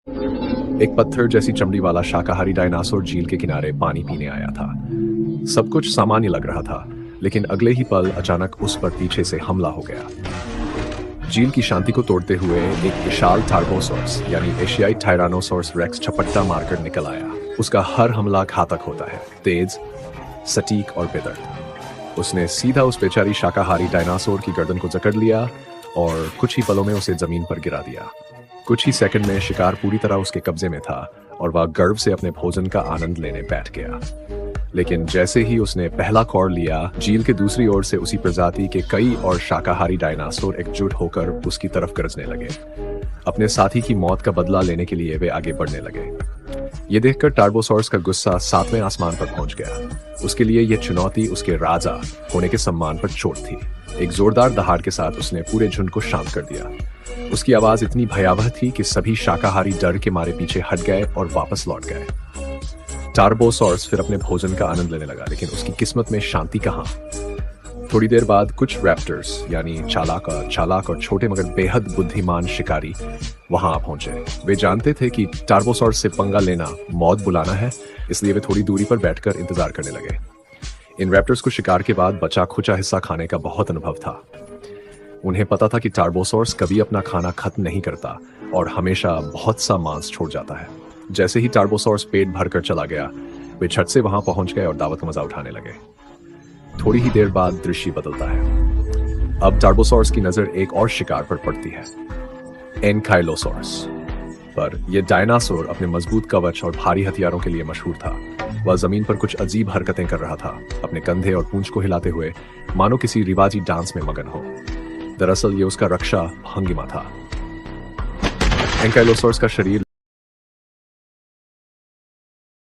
एक पत्थर जैसी चमड़ी वाला शाकाहारी डायनासोर झील के किनारे पानी पीने आया था। सब कुछ सामान्य लग रहा था, लेकिन अगले ही पल अचानक उस पर पीछे से हमला हो गया। झील की शांति को तोड़ते हुए एक विशाल टार्बोसॉर्स यानी एशियाई टायरानोसॉर्स रेक्स झपट्टा मारकर निकल आया। उसका हर हमला घातक होता है, तेज, सटीक और बेदर्द। उसने सीधा उस बेचारी शाकाहारी डायनासोर की गर्दन को जकड़ लिया और कुछ ही पलों में उसे जमीन पर गिरा दिया। कुछ ही सेकंड में शिकार पूरी तरह उसके कब्जे में था और वह गर्व से अपने भोजन का आनंद लेने बैठ गया। लेकिन जैसे ही उसने पहला कौर लिया, झील के दूसरी ओर से उसी प्रजाति के कई और शाकाहारी डायनासोर एकजुट होकर उसकी तरफ गरजने लगे। अपने साथी की मौत का बदला लेने के लिए वे आगे बढ़ने लगे। ये देखकर टार्बोसॉर्स का गुस्सा 7वें आसमान पर पहुंच गया। उसके लिए यह चुनौती उसके राजा होने के सम्मान पर चोट थी। एक जोरदार दहाड़ के साथ उसने पूरे झुंड को शांत कर दिया। उसकी आवाज इतनी भयावह थी कि सभी शाकाहारी डर के मारे पीछे हट गए और वापस लौट गए। टार्बोसॉर्स फिर अपने भोजन का आनंद लेने लगा, लेकिन उसकी किस्मत में शांति कहाँ। थोड़ी देर बाद कुछ रैप्टर्स यानी चालाक और छोटे मगर बेहद बुद्धिमान शिकारी वहां आ पहुंचे। वे जानते थे कि टार्बोसॉर्स से पंगा लेना मौत बुलाना है, इसलिए वे थोड़ी दूरी पर बैठकर इंतजार करने लगे। इन रैप्टर्स को शिकार के बाद बचा खुचा हिस्सा खाने का बहुत अनुभव था। उन्हें पता था कि टार्बोसॉर्स कभी अपना खाना खत्म नहीं करता और हमेशा बहुत सा मांस छोड़ जाता है। जैसे ही टार्बोसॉर्स पेट भरकर चला गया, वे झट से वहां पहुंच गए और दावत का मजा उठाने लगे। थोड़ी ही देर बाद दृश्य बदलता है। अब टार्बोसॉर्स की नजर एक और शिकार पर पड़ती है, एनकाइलोसॉर्स पर। यह डायनासोर अपने मजबूत कवच और भारी हथियारों के लिए मशहूर था। वह जमीन पर कुछ अजीब हरकतें कर रहा था, अपने कंधे और पूंछ को हिलाते हुए मानो किसी रिवाजी डांस में मगन हो। दरअसल ये उसका रक्षा भंगिमा था। एनकाइलोसॉर्स का शरीर